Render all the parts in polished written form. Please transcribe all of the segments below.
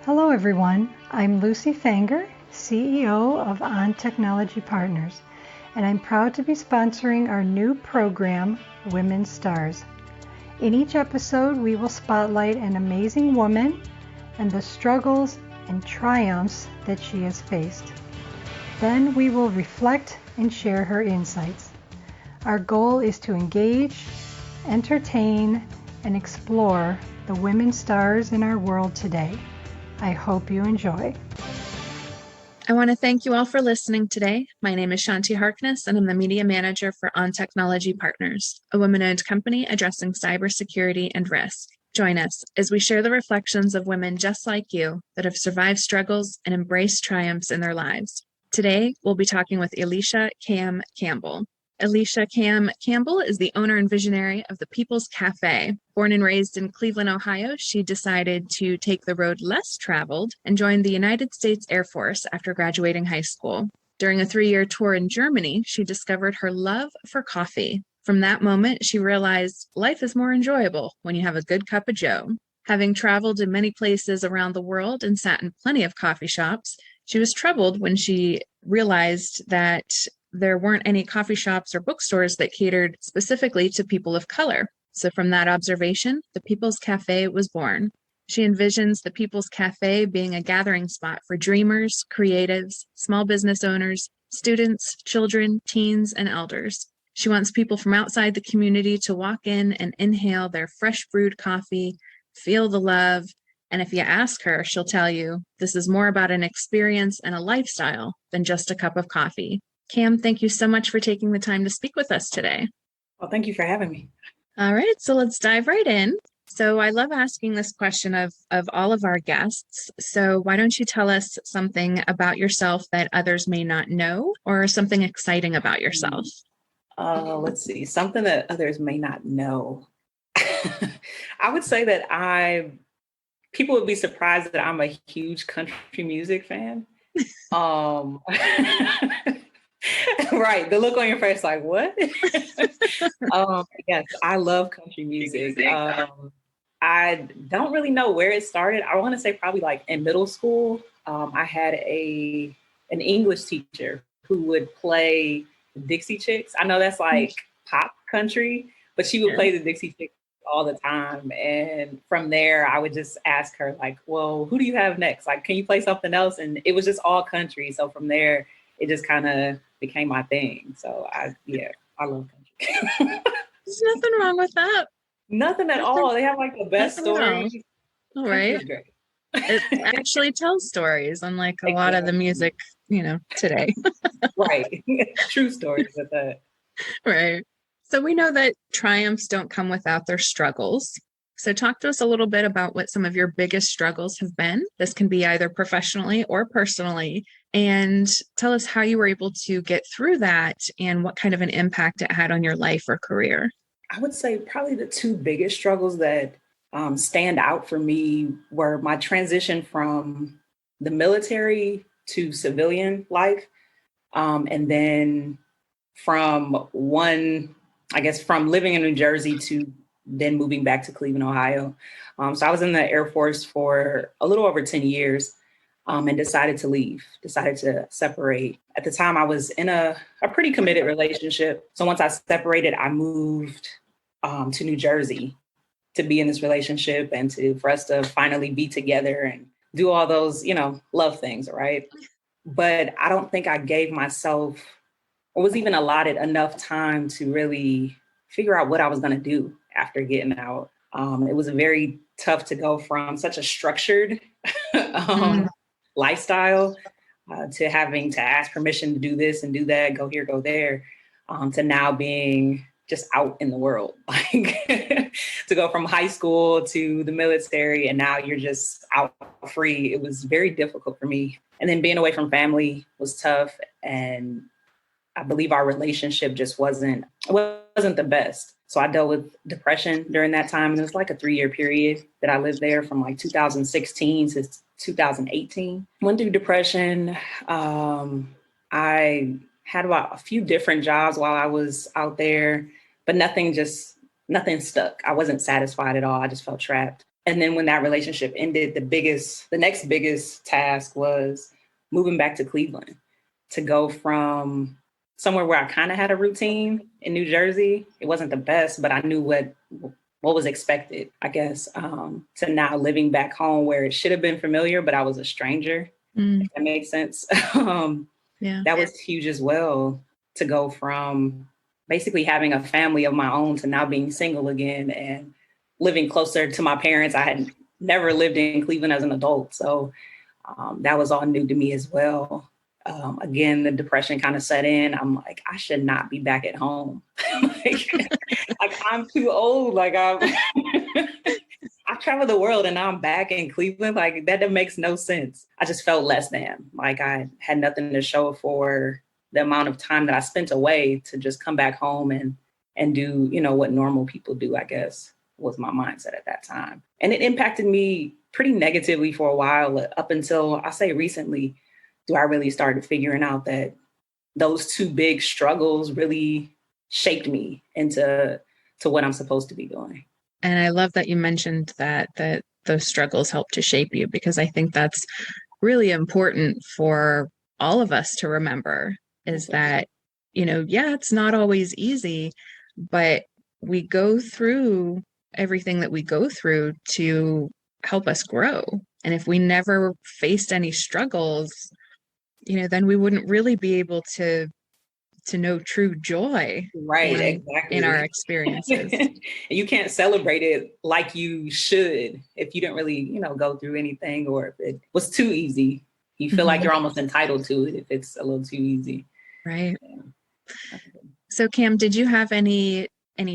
Hello everyone, I'm Lucy Fanger, CEO of On Technology Partners, and I'm proud to be sponsoring our new program, Women STaRs. In each episode, we will spotlight an amazing woman and the struggles and triumphs that she has faced. Then we will reflect and share her insights. Our goal is to engage, entertain, and explore the women stars in our world today. I hope you enjoy. I want to thank you all for listening today. My name is Shanti Harkness, and I'm the Media Manager for On Technology Partners, a women-owned company addressing cybersecurity and risk. Join us as we share the reflections of women just like you that have survived struggles and embraced triumphs in their lives. Today, we'll be talking with Elisha Campbell. Elisha Campbell is the owner and visionary of the People's Cafe. Born and raised in Cleveland, Ohio, she decided to take the road less traveled and joined the United States Air Force after graduating high school. During a 3-year tour in Germany, she discovered her love for coffee. From that moment, she realized life is more enjoyable when you have a good cup of joe. Having traveled in many places around the world and sat in plenty of coffee shops, she was troubled when she realized that there weren't any coffee shops or bookstores that catered specifically to people of color. So from that observation, the People's Cafe was born. She envisions the People's Cafe being a gathering spot for dreamers, creatives, small business owners, students, children, teens, and elders. She wants people from outside the community to walk in and inhale their fresh brewed coffee, feel the love, and if you ask her, she'll tell you this is more about an experience and a lifestyle than just a cup of coffee. Cam, thank you so much for taking the time to speak with us today. Well, thank you for having me. All right, so let's dive right in. So I love asking this question of all of our guests. So why don't you tell us something about yourself that others may not know, or something exciting about yourself? Let's see, something that others may not know. I would say that people would be surprised that I'm a huge country music fan. Right. The look on your face, like, what? Yes, I love country music. I don't really know where it started. I want to say probably like in middle school. I had an English teacher who would play Dixie Chicks. I know that's like pop country, but she would play the Dixie Chicks all the time. And from there, I would just ask her like, well, who do you have next? Like, can you play something else? And it was just all country. So from there, it just kind of became my thing. So I love country. There's nothing wrong with that. Nothing at all. They have like the best stories. All right. It actually tells stories, unlike a lot of the music, today. Right. True stories with that. Right. So we know that triumphs don't come without their struggles. So talk to us a little bit about what some of your biggest struggles have been. This can be either professionally or personally. And tell us how you were able to get through that and what kind of an impact it had on your life or career. I would say probably the two biggest struggles that stand out for me were my transition from the military to civilian life. And then from living in New Jersey to then moving back to Cleveland, Ohio. So I was in the Air Force for a little over 10 years and decided to separate. At the time, I was in a pretty committed relationship. So once I separated, I moved to New Jersey to be in this relationship and for us to finally be together and do all those, love things, right? But I don't think I gave myself or was even allotted enough time to really figure out what I was going to do after getting out. It was very tough to go from such a structured lifestyle to having to ask permission to do this and do that, go here, go there, to now being just out in the world, like to go from high school to the military and now you're just out free. It was very difficult for me. And then being away from family was tough. And I believe our relationship just wasn't the best. So I dealt with depression during that time. And it was like a 3-year period that I lived there from like 2016 to 2018. Went through depression. I had about a few different jobs while I was out there, but nothing stuck. I wasn't satisfied at all. I just felt trapped. And then when that relationship ended, the next biggest task was moving back to Cleveland, to go from somewhere where I kind of had a routine in New Jersey. It wasn't the best, but I knew what was expected, I guess, to now living back home where it should have been familiar, but I was a stranger, if that makes sense. That was huge as well, to go from basically having a family of my own to now being single again and living closer to my parents. I had never lived in Cleveland as an adult. So that was all new to me as well. Again, the depression kind of set in. I'm like, I should not be back at home. like I'm too old. Like I traveled the world and now I'm back in Cleveland. Like that makes no sense. I just felt less than. Like I had nothing to show for the amount of time that I spent away to just come back home and do, what normal people do, I guess, was my mindset at that time. And it impacted me pretty negatively for a while, up until I say recently, do I really started figuring out that those two big struggles really shaped me into what I'm supposed to be doing. And I love that you mentioned that those struggles help to shape you, because I think that's really important for all of us to remember, is that, it's not always easy, but we go through everything that we go through to help us grow. And if we never faced any struggles, then we wouldn't really be able to know true joy, exactly, in our experiences. You can't celebrate it like you should if you didn't really, go through anything, or if it was too easy. You feel like you're almost entitled to it if it's a little too easy. Right. Yeah. So Cam, did you have any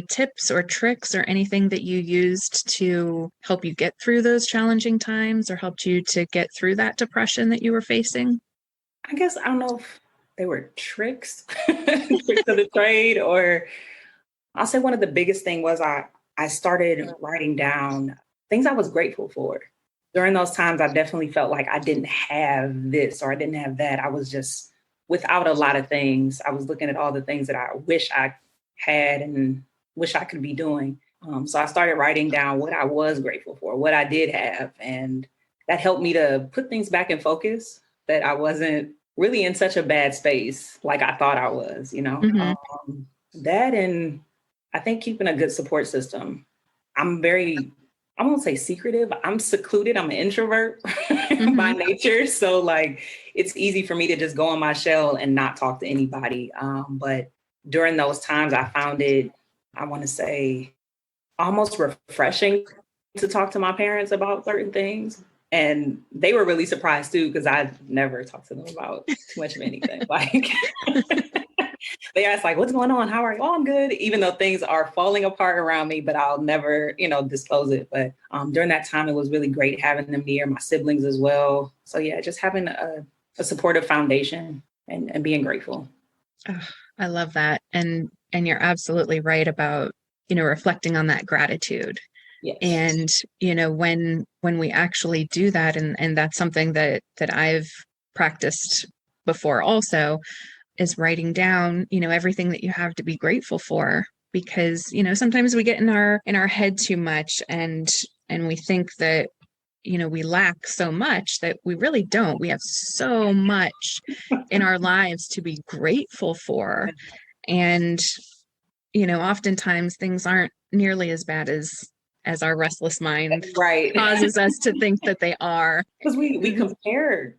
tips or tricks or anything that you used to help you get through those challenging times, or helped you to get through that depression that you were facing? I guess I don't know if they were tricks, tricks of the trade, or I'll say one of the biggest thing was I started writing down things I was grateful for. During those times, I definitely felt like I didn't have this or I didn't have that. I was just without a lot of things. I was looking at all the things that I wish I had and wish I could be doing. So I started writing down what I was grateful for, what I did have. And that helped me to put things back in focus, that I wasn't really in such a bad space like I thought I was, that, and I think keeping a good support system. I won't say secretive. I'm secluded. I'm an introvert by nature. So like, it's easy for me to just go in my shell and not talk to anybody. But during those times, I found it, I want to say, almost refreshing to talk to my parents about certain things. And they were really surprised too, because I never talked to them about too much of anything. Like they asked, like, what's going on? How are you? Oh, I'm good. Even though things are falling apart around me, but I'll never, disclose it. But during that time, it was really great having them near, my siblings as well. So yeah, just having a supportive foundation and being grateful. Oh, I love that. And you're absolutely right about, reflecting on that gratitude. Yes. And, when we actually do that, and that's something that I've practiced before also, is writing down, everything that you have to be grateful for, because, sometimes we get in our head too much and we think that, we lack so much that we really don't. We have so much in our lives to be grateful for. And, oftentimes things aren't nearly as bad as our restless mind causes us to think that they are. Because we compare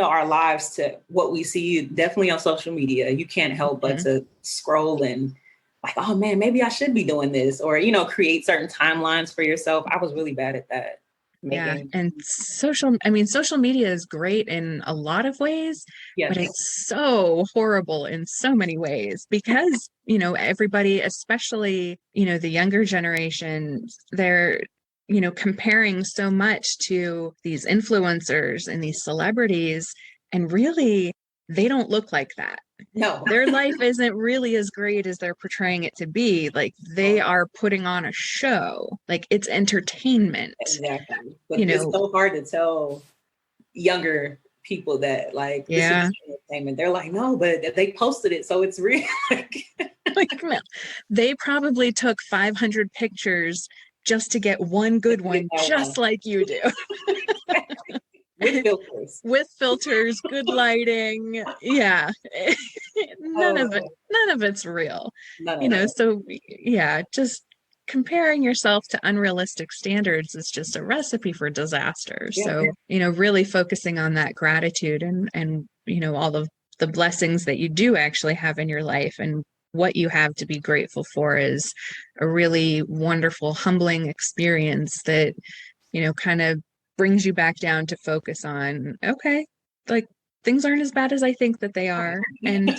our lives to what we see definitely on social media. You can't help but to scroll and like, oh man, maybe I should be doing this, or, create certain timelines for yourself. I was really bad at that. Yeah. And social media is great in a lot of ways, but it's so horrible in so many ways, because, everybody, especially, the younger generation, they're, comparing so much to these influencers and these celebrities, and really they don't look like that. No, their life isn't really as great as they're portraying it to be. Like, they are putting on a show, like it's entertainment. Exactly. But it's so hard to tell younger people that, like, this is entertainment. They're like, no, but they posted it, so it's real. Like, no. They probably took 500 pictures just to get one good one, just like you do. With filters. With filters, good lighting. Yeah. None of it's real. So yeah, just comparing yourself to unrealistic standards is just a recipe for disaster. Yeah. So, really focusing on that gratitude and all of the blessings that you do actually have in your life and what you have to be grateful for is a really wonderful, humbling experience that, kind of brings you back down to focus on, okay, like things aren't as bad as I think that they are. And,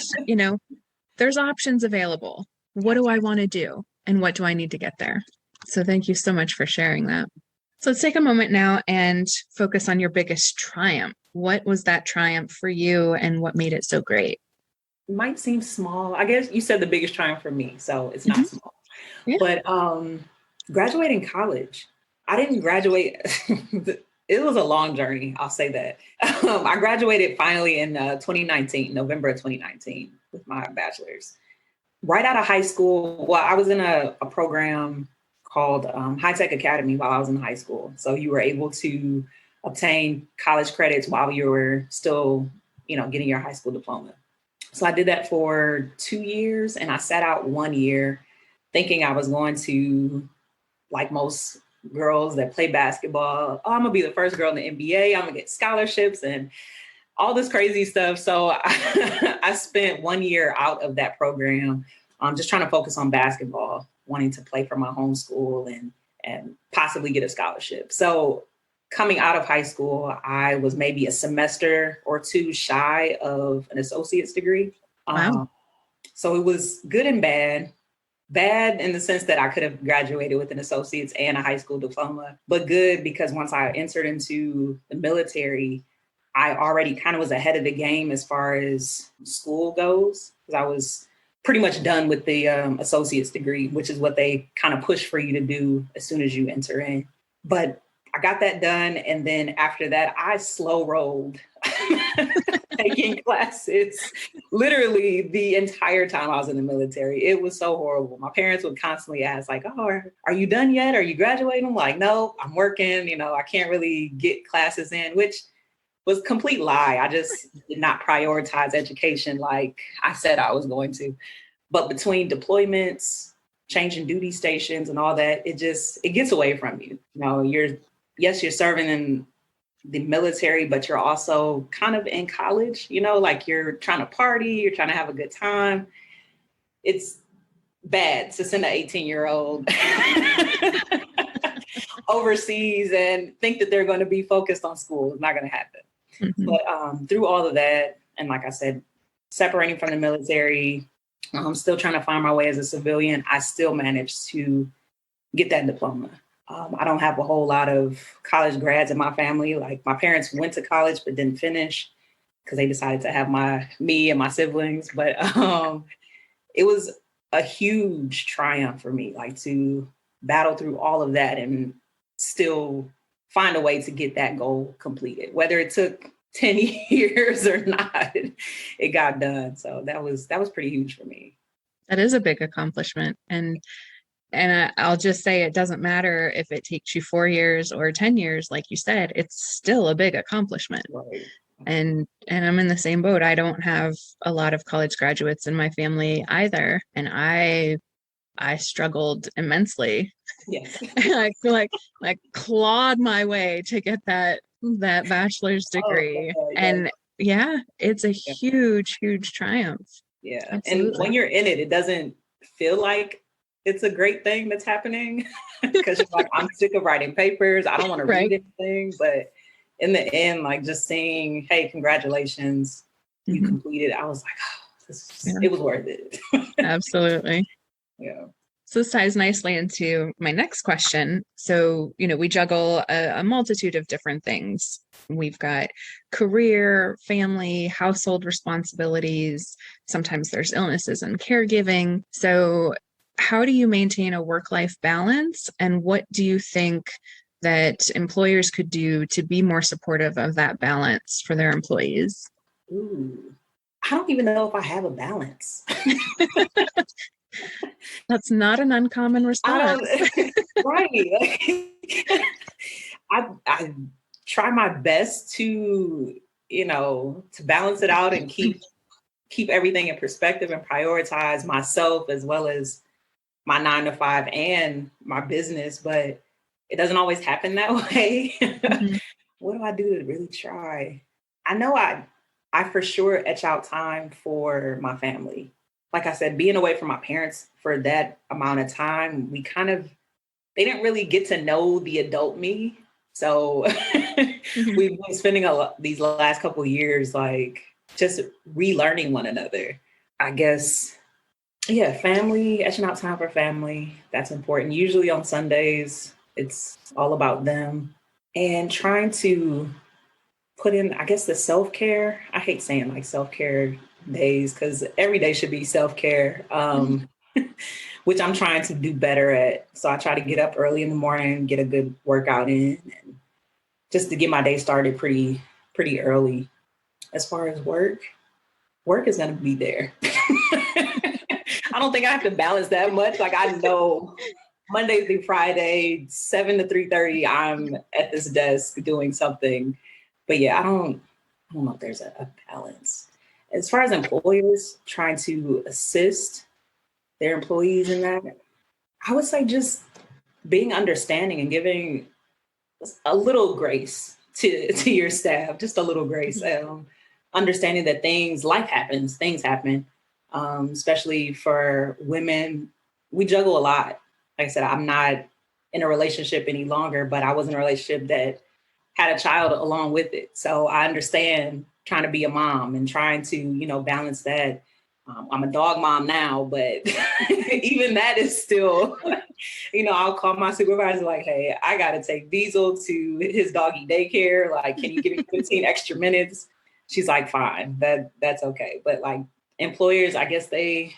there's options available. What do I want to do? And what do I need to get there? So thank you so much for sharing that. So let's take a moment now and focus on your biggest triumph. What was that triumph for you and what made it so great? It might seem small. I guess you said the biggest triumph for me, so it's not small. Yeah. But graduating college, I didn't graduate. It was a long journey. I'll say that. I graduated finally in November of 2019 with my bachelor's. Right out of high school, well, I was in a program called High Tech Academy while I was in high school. So you were able to obtain college credits while you were still, getting your high school diploma. So I did that for 2 years and I sat out 1 year thinking I was going to, like most girls that play basketball, I'm going to be the first girl in the NBA. I'm going to get scholarships and all this crazy stuff. So I spent 1 year out of that program, just trying to focus on basketball, wanting to play for my home school and possibly get a scholarship. So coming out of high school, I was maybe a semester or two shy of an associate's degree. Wow. So it was good and bad. Bad in the sense that I could have graduated with an associate's and a high school diploma, but good because once I entered into the military, I already kind of was ahead of the game as far as school goes, because I was pretty much done with the associate's degree, which is what they kind of push for you to do as soon as you enter in. But I got that done. And then after that, I slow rolled taking classes literally the entire time I was in the military. It was so horrible. My parents would constantly ask like, oh, are you done yet? Are you graduating? I'm like, no, I'm working. I can't really get classes in, which was a complete lie. I just did not prioritize education like I said I was going to. But between deployments, changing duty stations and all that, it gets away from you. You're serving in the military, but you're also kind of in college, like you're trying to party, you're trying to have a good time. It's bad to send an 18-year-old overseas and think that they're going to be focused on school. It's not going to happen. Mm-hmm. But through all of that, and like I said, separating from the military, I'm still trying to find my way as a civilian. I still managed to get that diploma. I don't have a whole lot of college grads in my family. Like my parents went to college but didn't finish because they decided to have me and my siblings. But it was a huge triumph for me, like to battle through all of that and still find a way to get that goal completed. Whether it took 10 years or not, it got done. So that was pretty huge for me. That is a big accomplishment. And I'll just say it doesn't matter if it takes you 4 years or 10 years, like you said, it's still a big accomplishment. Right. And I'm in the same boat. I don't have a lot of college graduates in my family either. And I struggled immensely. Yes. I clawed my way to get that bachelor's degree. Oh, yeah. And yeah, it's a huge, huge triumph. Yeah. Absolutely. And when you're in it, it doesn't feel like it's a great thing that's happening because you're like, I'm sick of writing papers. I don't want to read anything. But in the end, like just saying, hey, congratulations, you completed. I was like, it was worth it. Absolutely. Yeah. So this ties nicely into my next question. So, we juggle a multitude of different things. We've got career, family, household responsibilities. Sometimes there's illnesses and caregiving. So how do you maintain a work-life balance? And what do you think that employers could do to be more supportive of that balance for their employees? Ooh, I don't even know if I have a balance. That's not an uncommon response. Right. I try my best to, to balance it out and keep everything in perspective and prioritize myself as well as my 9 to 5 and my business, but it doesn't always happen that way. Mm-hmm. What do I do to really try? I know I for sure etch out time for my family. Like I said, being away from my parents for that amount of time, they didn't really get to know the adult me. So mm-hmm. we've been spending these last couple of years, like just relearning one another. I guess, yeah, family, etching out time for family. That's important. Usually on Sundays, it's all about them, and trying to put in, I guess, the self-care. I hate saying like self-care days because every day should be self-care, which I'm trying to do better at. So I try to get up early in the morning, get a good workout in, and just to get my day started pretty early. As far as work is going to be there. I don't think I have to balance that much. Like I know Monday through Friday, 7 to 3:30, I'm at this desk doing something. But yeah, I don't know if there's a balance. As far as employers trying to assist their employees in that, I would say just being understanding and giving a little grace to your staff, just a little grace. Understanding that life happens, things happen. Especially for women, we juggle a lot. Like I said, I'm not in a relationship any longer, but I was in a relationship that had a child along with it. So I understand trying to be a mom and trying to, balance that. I'm a dog mom now, but even that is still, I'll call my supervisor like, hey, I got to take Diesel to his doggy daycare. Like, can you give me 15 extra minutes? She's like, fine, that's okay. But like, employers, I guess they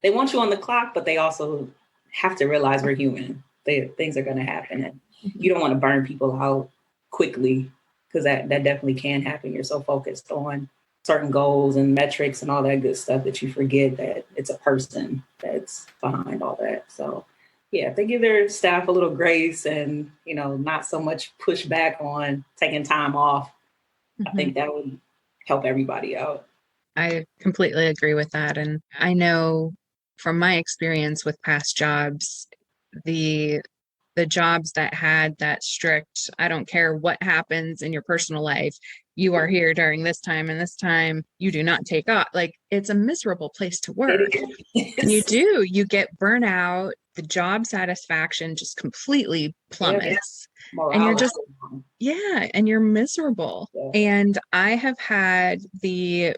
want you on the clock, but they also have to realize we're human. Things are going to happen, and you don't want to burn people out quickly because that definitely can happen. You're so focused on certain goals and metrics and all that good stuff that you forget that it's a person that's behind all that. So yeah, if they give their staff a little grace and, not so much pushback on taking time off, I think that would help everybody out. I completely agree with that. And I know from my experience with past jobs, the jobs that had that strict, I don't care what happens in your personal life, you are here during this time and this time, you do not take off. Like, it's a miserable place to work. You get burnout, the job satisfaction just completely plummets. And you're just, and you're miserable. Yeah. And I have had the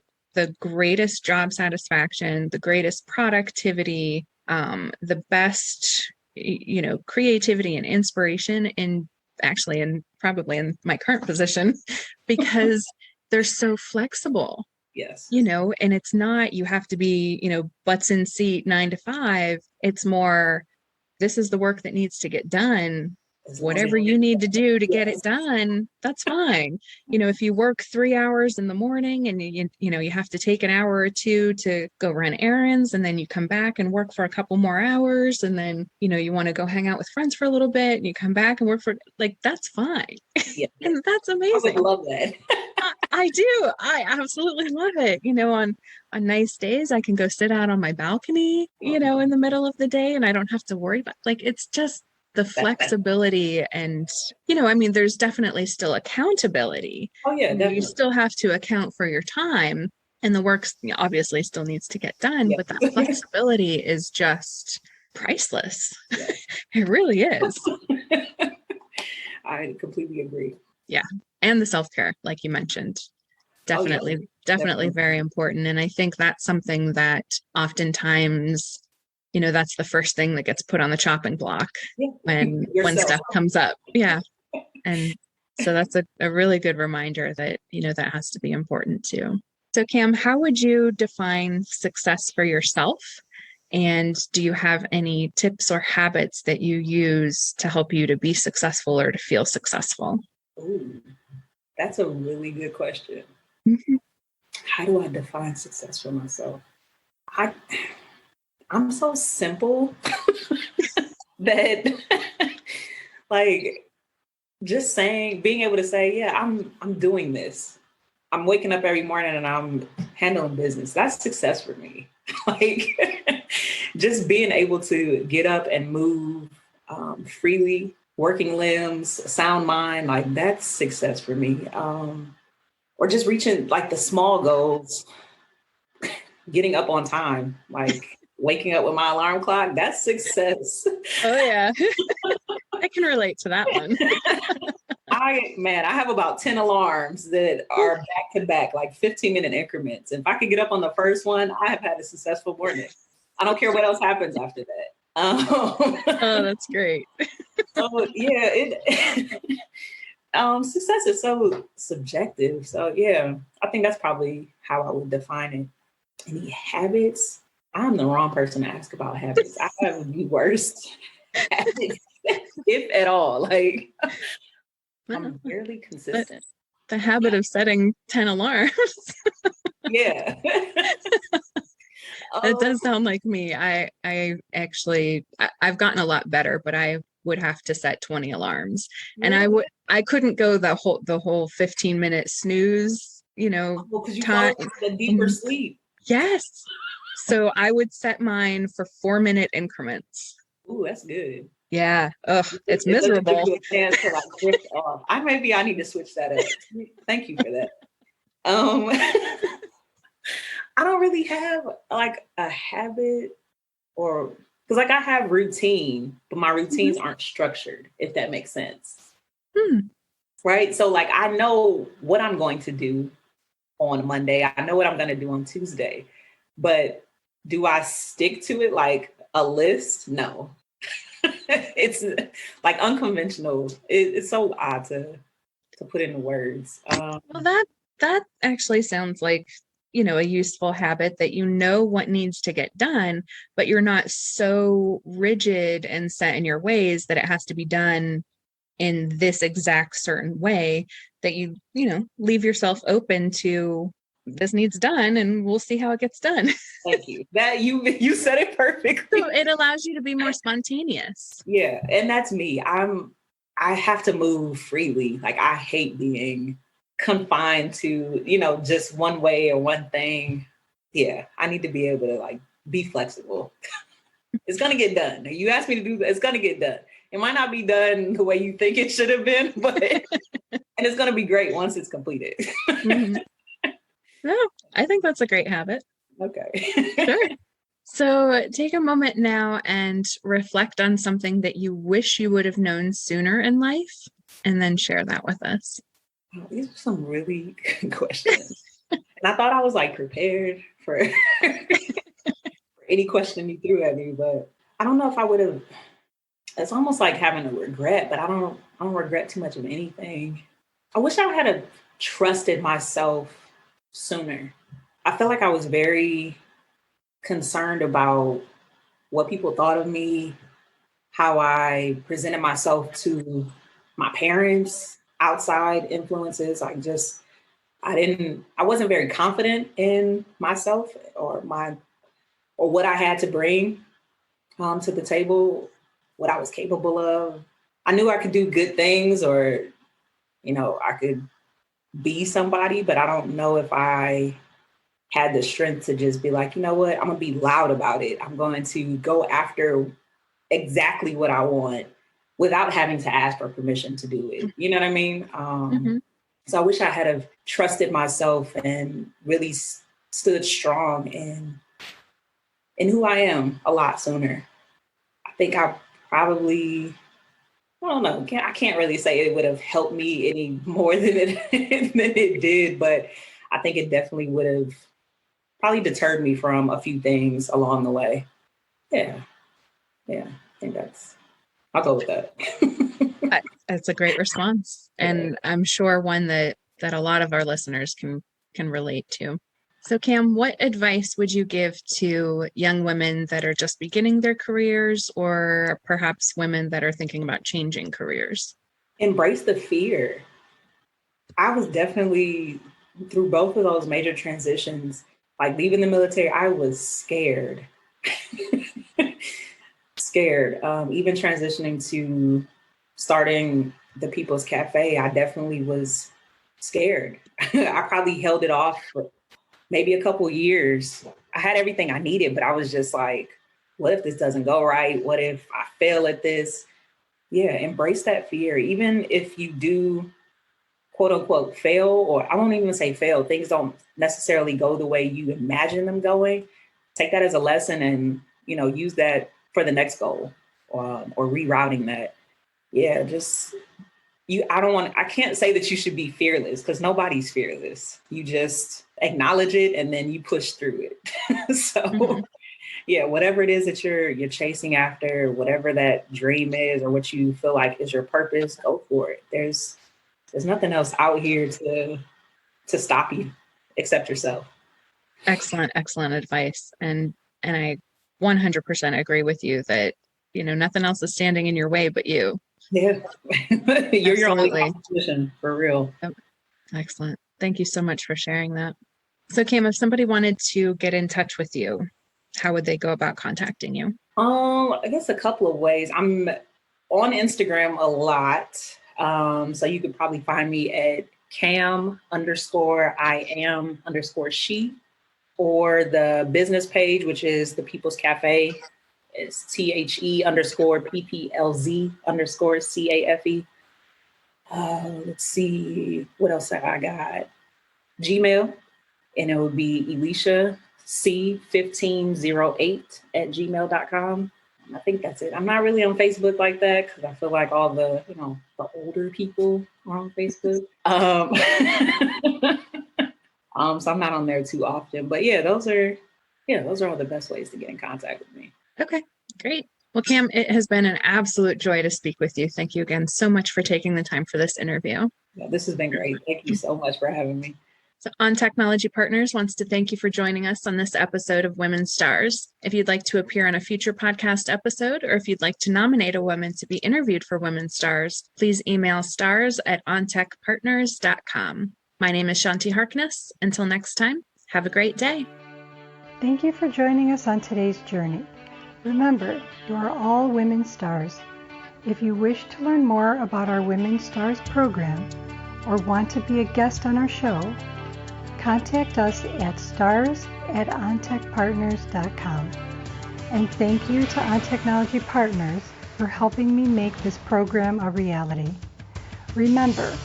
greatest job satisfaction, the greatest productivity, the best, creativity and inspiration probably in my current position, because they're so flexible. Yes. And it's not, you have to be, butts in seat 9 to 5. It's more, this is the work that needs to get done. Whatever you need to do to get it done, that's fine. If you work 3 hours in the morning and you have to take an hour or two to go run errands, and then you come back and work for a couple more hours, and then you want to go hang out with friends for a little bit, and you come back and work for, like, that's fine. Yeah. And that's amazing. I would love that. I do. I absolutely love it. On nice days, I can go sit out on my balcony, in the middle of the day, and I don't have to worry about, like, it's just the flexibility. And, there's definitely still accountability. Oh yeah, definitely. You still have to account for your time, and the work obviously still needs to get done, but that flexibility is just priceless. Yeah. It really is. I completely agree. Yeah. And the self-care, like you mentioned, definitely very important. And I think that's something that oftentimes, that's the first thing that gets put on the chopping block when stuff comes up. Yeah. And so that's a really good reminder that, that has to be important too. So Cam, how would you define success for yourself? And do you have any tips or habits that you use to help you to be successful or to feel successful? Ooh, that's a really good question. Mm-hmm. How do I define success for myself? I'm so simple that like just being able to say, yeah, I'm doing this. I'm waking up every morning and I'm handling business. That's success for me. Like just being able to get up and move freely, working limbs, sound mind, like that's success for me. Or just reaching like the small goals, getting up on time, like waking up with my alarm clock, that's success. Oh yeah. I can relate to that one. I have about 10 alarms that are back to back, like 15-minute increments. If I could get up on the first one, I have had a successful morning. I don't care what else happens after that. Oh, that's great. So yeah, success is so subjective. So yeah, I think that's probably how I would define it. Any habits? I'm the wrong person to ask about habits. I have the worst habits, if at all. Like I'm barely consistent. The habit of setting 10 alarms. Yeah. It does sound like me. I've gotten a lot better, but I would have to set 20 alarms. And I couldn't go the whole 15-minute snooze, because you time. fall into a deeper sleep. Yes. So I would set mine for 4-minute increments. Ooh, that's good. Yeah. Ugh, it's miserable. Give you a chance to like drift off. I need to switch that up. Thank you for that. I don't really have like a habit because like I have routine, but my routines aren't structured, if that makes sense. Right. So like I know what I'm going to do on Monday. I know what I'm going to do on Tuesday, but do I stick to it like a list? No. It's like unconventional. It's so odd to put into words. Well, that actually sounds like, a useful habit that what needs to get done, but you're not so rigid and set in your ways that it has to be done in this exact certain way, that you leave yourself open to this needs done and we'll see how it gets done. Thank you. That you said it perfectly. So it allows you to be more spontaneous. Yeah. And that's me. I have to move freely. Like I hate being confined to, just one way or one thing. Yeah. I need to be able to like be flexible. It's going to get done. You asked me to do that. It's going to get done. It might not be done the way you think it should have been, but and it's going to be great once it's completed. No, I think that's a great habit. Okay. Sure. So take a moment now and reflect on something that you wish you would have known sooner in life, and then share that with us. Oh, these are some really good questions. And I thought I was like prepared for any question you threw at me, but I don't know if I would have. It's almost like having a regret, but I don't regret too much of anything. I wish I had trusted myself sooner. I felt like I was very concerned about what people thought of me, how I presented myself to my parents, outside influences. I wasn't very confident in myself or what I had to bring to the table, what I was capable of. I knew I could do good things, or, I could be somebody, but I don't know if I had the strength to just be like, you know what, I'm going to be loud about it. I'm going to go after exactly what I want without having to ask for permission to do it. You know what I mean? So I wish I had have trusted myself and really stood strong in who I am a lot sooner. I think I don't know. I can't really say it would have helped me any more than it did, but I think it definitely would have probably deterred me from a few things along the way. Yeah. I think I'll go with that. That's a great response. And I'm sure one that a lot of our listeners can relate to. So Cam, what advice would you give to young women that are just beginning their careers, or perhaps women that are thinking about changing careers? Embrace the fear. I was definitely through both of those major transitions, like leaving the military, I was scared. Scared. Even transitioning to starting the People's Cafe, I definitely was scared. I probably held it off for maybe a couple years. I had everything I needed, but I was just like, what if this doesn't go right? What if I fail at this? Yeah, embrace that fear. Even if you do, quote unquote, fail, or I won't even say fail, things don't necessarily go the way you imagine them going. Take that as a lesson and, use that for the next goal, or rerouting that. Yeah, I can't say that you should be fearless, because nobody's fearless. You just acknowledge it and then you push through it. So yeah, whatever it is that you're chasing after, whatever that dream is, or what you feel like is your purpose, go for it. There's nothing else out here to stop you except yourself. Excellent advice. And I 100% agree with you that, nothing else is standing in your way but you. Yeah. You're your only Absolutely. competition, for real. Yep. Excellent. Thank you so much for sharing that. So Cam, if somebody wanted to get in touch with you, how would they go about contacting you? I guess a couple of ways. I'm on Instagram a lot. So you could probably find me at Cam_I_am_she, or the business page, which is the People's Cafe. It's THE_PPLZ_CAFE. Let's see, what else have I got? Gmail, and it would be Elisha C1508@gmail.com. I think that's it. I'm not really on Facebook like that, because I feel like all the, the older people are on Facebook. So I'm not on there too often, but those are all the best ways to get in contact with me. Okay, great. Well, Cam, it has been an absolute joy to speak with you. Thank you again so much for taking the time for this interview. Yeah, this has been great. Thank you so much for having me. So On Technology Partners wants to thank you for joining us on this episode of Women STaRs. If you'd like to appear on a future podcast episode, or if you'd like to nominate a woman to be interviewed for Women STaRs, please email stars@ontechpartners.com. My name is Shanti Harkness. Until next time, have a great day. Thank you for joining us on today's journey. Remember, you are all women stars. If you wish to learn more about our Women STaRs program, or want to be a guest on our show, contact us at stars@ontechpartners.com. And thank you to On Technology Partners for helping me make this program a reality. Remember,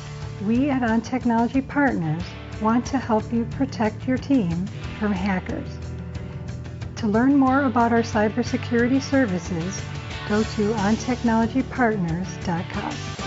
we at On Technology Partners want to help you protect your team from hackers. To learn more about our cybersecurity services, go to ontechnologypartners.com.